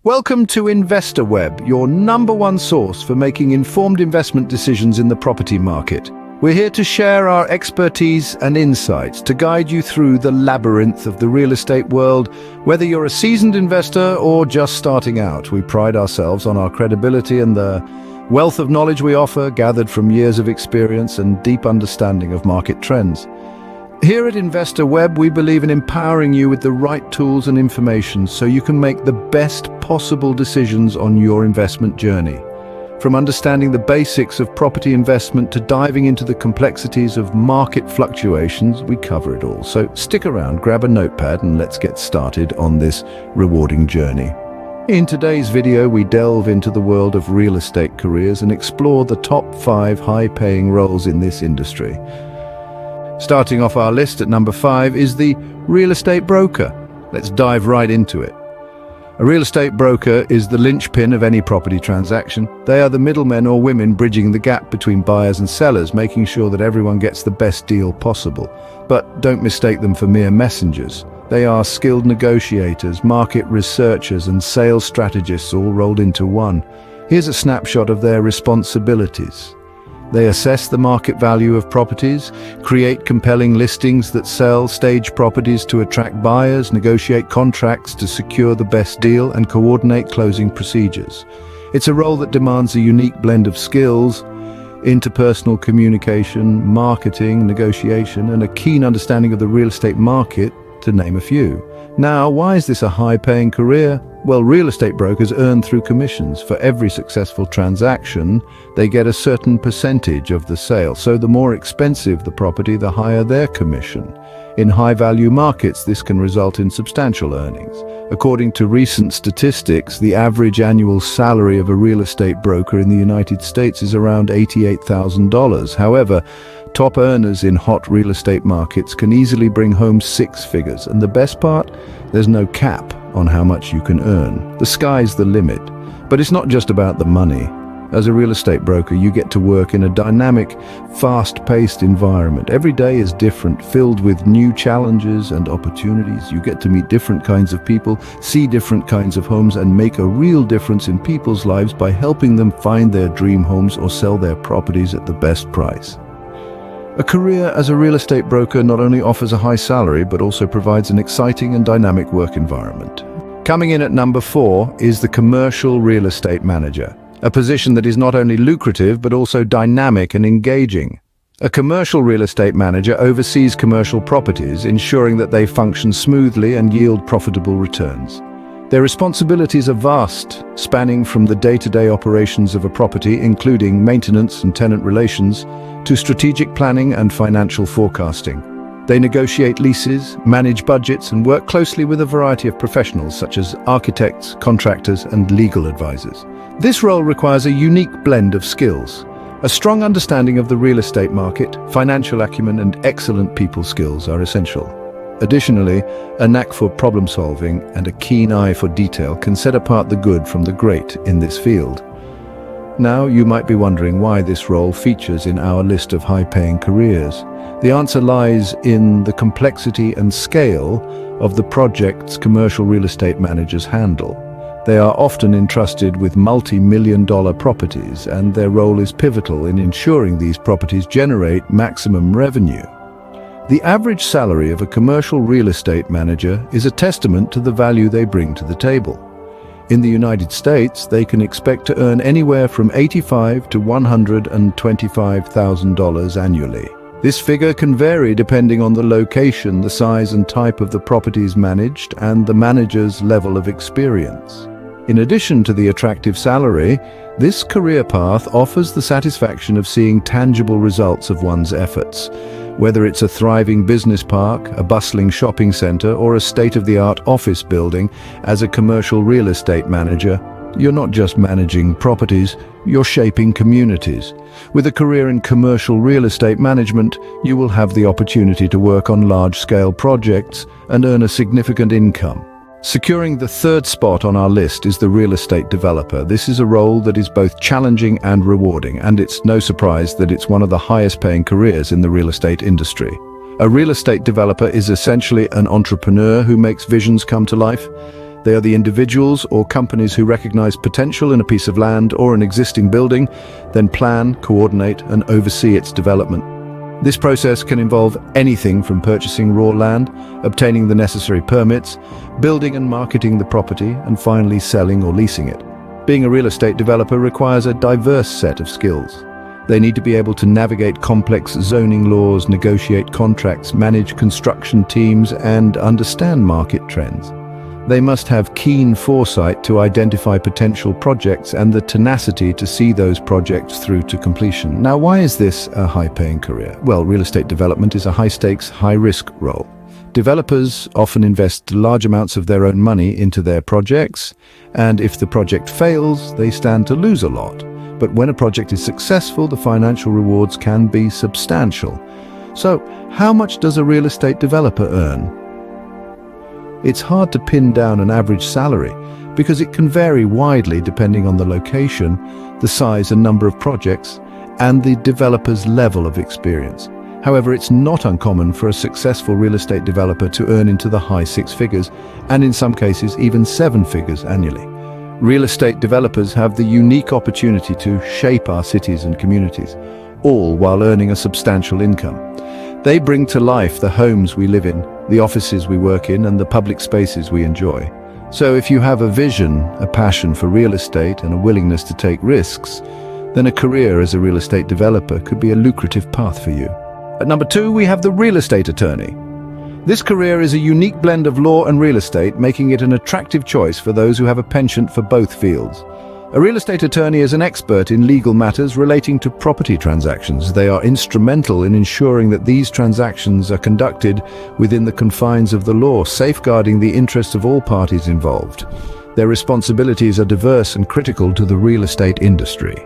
Welcome to InvestorWeb, your #1 source for making informed investment decisions in the property market. We're here to share our expertise and insights to guide you through the labyrinth of the real estate world. Whether you're a seasoned investor or just starting out, we pride ourselves on our credibility and the wealth of knowledge we offer, gathered from years of experience and deep understanding of market trends. Here at InvestorWeb, we believe in empowering you with the right tools and information so you can make the best possible decisions on your investment journey. From understanding the basics of property investment to diving into the complexities of market fluctuations, we cover it all. So stick around, grab a notepad, and let's get started on this rewarding journey. In today's video, we delve into the world of real estate careers and explore the top 5 high-paying roles in this industry. Starting off our list at number 5 is the real estate broker. Let's dive right into it. A real estate broker is the linchpin of any property transaction. They are the middlemen or women bridging the gap between buyers and sellers, making sure that everyone gets the best deal possible. But don't mistake them for mere messengers. They are skilled negotiators, market researchers, and sales strategists all rolled into one. Here's a snapshot of their responsibilities. They assess the market value of properties, create compelling listings that sell, stage properties to attract buyers, negotiate contracts to secure the best deal, and coordinate closing procedures. It's a role that demands a unique blend of skills: interpersonal communication, marketing, negotiation, and a keen understanding of the real estate market, to name a few. Now, why is this a high-paying career? Well, real estate brokers earn through commissions. For every successful transaction, they get a certain percentage of the sale. So the more expensive the property, the higher their commission. In high-value markets, this can result in substantial earnings. According to recent statistics, the average annual salary of a real estate broker in the United States is around $88,000. However, top earners in hot real estate markets can easily bring home 6 figures. And the best part? There's no cap on how much you can earn. The sky's the limit. But it's not just about the money. As a real estate broker, you get to work in a dynamic, fast-paced environment. Every day is different, filled with new challenges and opportunities. You get to meet different kinds of people, see different kinds of homes, and make a real difference in people's lives by helping them find their dream homes or sell their properties at the best price. A career as a real estate broker not only offers a high salary, but also provides an exciting and dynamic work environment. Coming in at number 4 is the commercial real estate manager, a position that is not only lucrative, but also dynamic and engaging. A commercial real estate manager oversees commercial properties, ensuring that they function smoothly and yield profitable returns. Their responsibilities are vast, spanning from the day-to-day operations of a property, including maintenance and tenant relations, to strategic planning and financial forecasting. They negotiate leases, manage budgets, and work closely with a variety of professionals such as architects, contractors, and legal advisors. This role requires a unique blend of skills. A strong understanding of the real estate market, financial acumen, and excellent people skills are essential. Additionally, a knack for problem-solving and a keen eye for detail can set apart the good from the great in this field. Now, you might be wondering why this role features in our list of high-paying careers. The answer lies in the complexity and scale of the projects commercial real estate managers handle. They are often entrusted with multi-million-dollar properties, and their role is pivotal in ensuring these properties generate maximum revenue. The average salary of a commercial real estate manager is a testament to the value they bring to the table. In the United States, they can expect to earn anywhere from $85,000 to $125,000 annually. This figure can vary depending on the location, the size and type of the properties managed, and the manager's level of experience. In addition to the attractive salary, this career path offers the satisfaction of seeing tangible results of one's efforts. Whether it's a thriving business park, a bustling shopping center, or a state-of-the-art office building, as a commercial real estate manager, you're not just managing properties, you're shaping communities. With a career in commercial real estate management, you will have the opportunity to work on large-scale projects and earn a significant income. Securing the 3rd spot on our list is the real estate developer. This is a role that is both challenging and rewarding, and it's no surprise that it's one of the highest-paying careers in the real estate industry. A real estate developer is essentially an entrepreneur who makes visions come to life. They are the individuals or companies who recognize potential in a piece of land or an existing building, then plan, coordinate, and oversee its development. This process can involve anything from purchasing raw land, obtaining the necessary permits, building and marketing the property, and finally selling or leasing it. Being a real estate developer requires a diverse set of skills. They need to be able to navigate complex zoning laws, negotiate contracts, manage construction teams, and understand market trends. They must have keen foresight to identify potential projects and the tenacity to see those projects through to completion. Now, why is this a high-paying career? Well, real estate development is a high-stakes, high-risk role. Developers often invest large amounts of their own money into their projects, and if the project fails, they stand to lose a lot. But when a project is successful, the financial rewards can be substantial. So, how much does a real estate developer earn? It's hard to pin down an average salary because it can vary widely depending on the location, the size and number of projects, and the developer's level of experience. However, it's not uncommon for a successful real estate developer to earn into the high six figures, and in some cases even seven figures annually. Real estate developers have the unique opportunity to shape our cities and communities, all while earning a substantial income. They bring to life the homes we live in, the offices we work in, and the public spaces we enjoy. So if you have a vision, a passion for real estate, and a willingness to take risks, then a career as a real estate developer could be a lucrative path for you. At number 2, we have the real estate attorney. This career is a unique blend of law and real estate, making it an attractive choice for those who have a penchant for both fields. A real estate attorney is an expert in legal matters relating to property transactions. They are instrumental in ensuring that these transactions are conducted within the confines of the law, safeguarding the interests of all parties involved. Their responsibilities are diverse and critical to the real estate industry.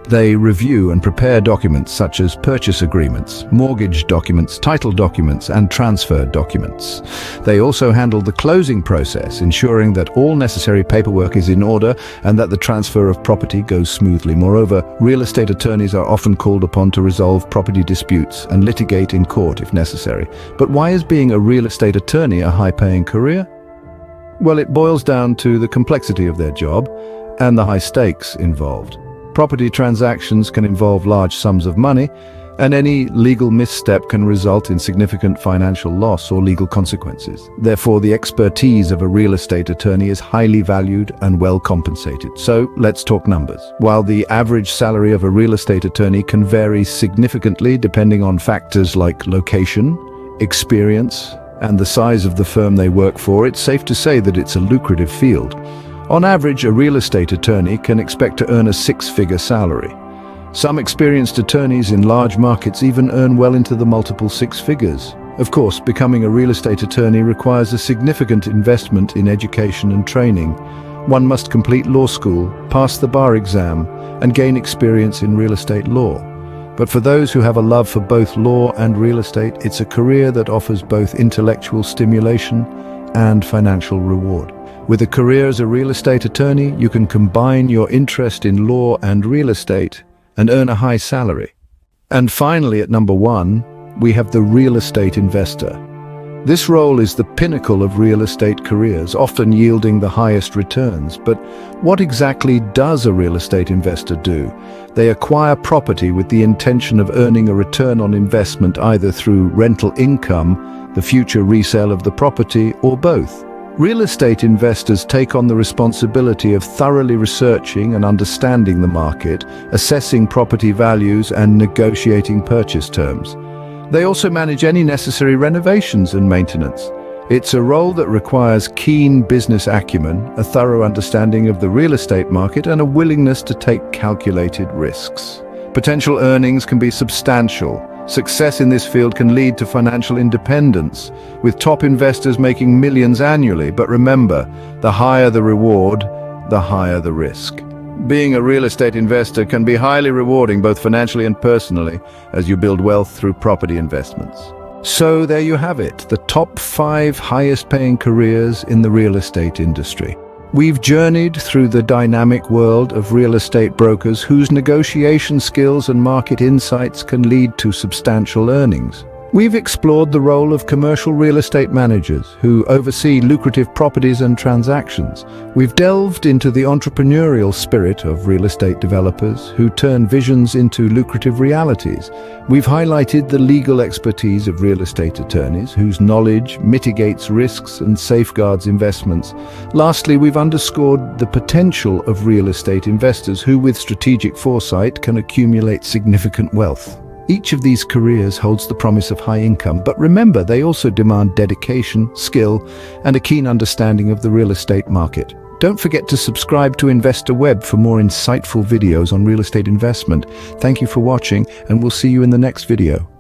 They review and prepare documents such as purchase agreements, mortgage documents, title documents, and transfer documents. They also handle the closing process, ensuring that all necessary paperwork is in order and that the transfer of property goes smoothly. Moreover, real estate attorneys are often called upon to resolve property disputes and litigate in court if necessary. But why is being a real estate attorney a high-paying career? Well, it boils down to the complexity of their job and the high stakes involved. Property transactions can involve large sums of money, and any legal misstep can result in significant financial loss or legal consequences. Therefore, the expertise of a real estate attorney is highly valued and well compensated. So, let's talk numbers. While the average salary of a real estate attorney can vary significantly depending on factors like location, experience, and the size of the firm they work for, it's safe to say that it's a lucrative field. On average, a real estate attorney can expect to earn a six-figure salary. Some experienced attorneys in large markets even earn well into the multiple six figures. Of course, becoming a real estate attorney requires a significant investment in education and training. One must complete law school, pass the bar exam, and gain experience in real estate law. But for those who have a love for both law and real estate, it's a career that offers both intellectual stimulation and financial reward. With a career as a real estate attorney, you can combine your interest in law and real estate and earn a high salary. And finally, at number 1, we have the real estate investor. This role is the pinnacle of real estate careers, often yielding the highest returns. But what exactly does a real estate investor do? They acquire property with the intention of earning a return on investment either through rental income, the future resale of the property, or both. Real estate investors take on the responsibility of thoroughly researching and understanding the market, assessing property values, and negotiating purchase terms. They also manage any necessary renovations and maintenance. It's a role that requires keen business acumen, a thorough understanding of the real estate market, and a willingness to take calculated risks. Potential earnings can be substantial. Success in this field can lead to financial independence, with top investors making millions annually. But remember, the higher the reward, the higher the risk. Being a real estate investor can be highly rewarding both financially and personally as you build wealth through property investments. So there you have it, the top 5 highest paying careers in the real estate industry. We've journeyed through the dynamic world of real estate brokers whose negotiation skills and market insights can lead to substantial earnings. We've explored the role of commercial real estate managers who oversee lucrative properties and transactions. We've delved into the entrepreneurial spirit of real estate developers who turn visions into lucrative realities. We've highlighted the legal expertise of real estate attorneys whose knowledge mitigates risks and safeguards investments. Lastly, we've underscored the potential of real estate investors who, with strategic foresight, can accumulate significant wealth. Each of these careers holds the promise of high income, but remember, they also demand dedication, skill, and a keen understanding of the real estate market. Don't forget to subscribe to Investor Web for more insightful videos on real estate investment. Thank you for watching, and we'll see you in the next video.